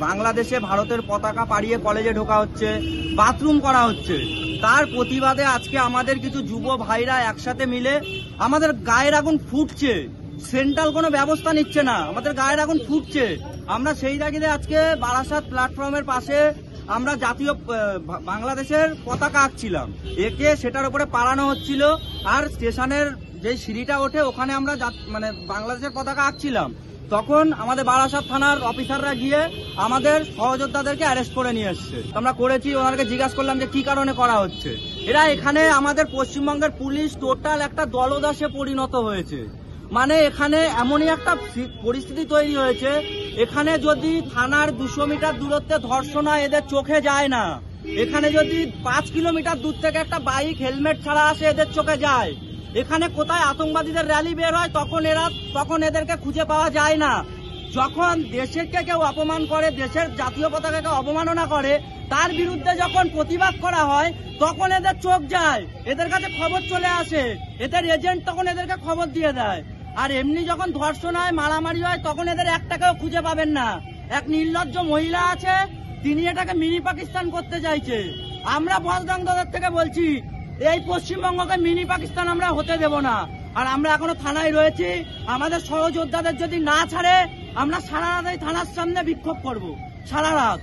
বাংলাদেশে ভারতের পতাকা পাড়িয়ে কলেজে ঢোকা হচ্ছে, বাথরুম করা হচ্ছে। তার প্রতিবাদে আজকে আমাদের কিছু যুব ভাইরা একসাথে মিলে আমাদের গায়ের আগুন ফুটছে, সেন্ট্রাল কোনো ব্যবস্থা নিচ্ছে না, আমাদের গায়ের আগুন ফুটছে। আমরা সেই তাগিদে আজকে বারাসাত প্ল্যাটফর্মের পাশে আমরা জাতীয় বাংলাদেশের পতাকা আঁকছিলাম, একে সেটার উপরে পাড়ানো হচ্ছিল। আর স্টেশনের যে সিঁড়িটা ওঠে ওখানে আমরা মানে বাংলাদেশের পতাকা আঁকছিলাম। তখন আমাদের বারাসাত থানার অফিসাররা গিয়ে আমাদের সহযোদ্ধাদেরকে অ্যারেস্ট করে নিয়ে এসছে। আমরা করেছি, ওনাকে জিজ্ঞাসা করলাম যে কি কারণে করা হচ্ছে। এরা এখানে আমাদের পশ্চিমবঙ্গের পুলিশ টোটাল একটা দলদাসে পরিণত হয়েছে। মানে এখানে এমনই একটা পরিস্থিতি তৈরি হয়েছে, এখানে যদি থানার 200 মিটার দূরত্বে ধর্ষণ হয় এদের চোখে যায় না। এখানে যদি 5 কিলোমিটার দূর থেকে একটা বাইক হেলমেট ছাড়া আসে এদের চোখে যায়। এখানে কোথায় আতঙ্কবাদীদের র্যালি বের হয় তখন এদেরকে খুঁজে পাওয়া যায় না। যখন দেশকে কেউ অপমান করে, দেশের জাতীয় পতাকাকে অবমাননা করে, তার বিরুদ্ধে যখন প্রতিবাদ করা হয় তখন এদের চোখ যায়, এদের কাছে খবর চলে আসে, এদের এজেন্ট তখন এদেরকে খবর দিয়ে দেয়। আর এমনি যখন ধর্ষণ হয়, মারামারি হয়, তখন এদের একটাকেও খুঁজে পাবেন না। এক নির্লজ্জ মহিলা আছে, তিনি এটাকে মিনি পাকিস্তান করতে চাইছে। আমরা বজরং দলের থেকে বলছি, এই পশ্চিমবঙ্গকে মিনি পাকিস্তান আমরা হতে দেব না। আর আমরা এখনো থানায় রয়েছি, আমাদের সহযোদ্ধাদের যদি না ছাড়ে আমরা সারা রাত এই থানার সামনে বিক্ষোভ করব, সারা রাত।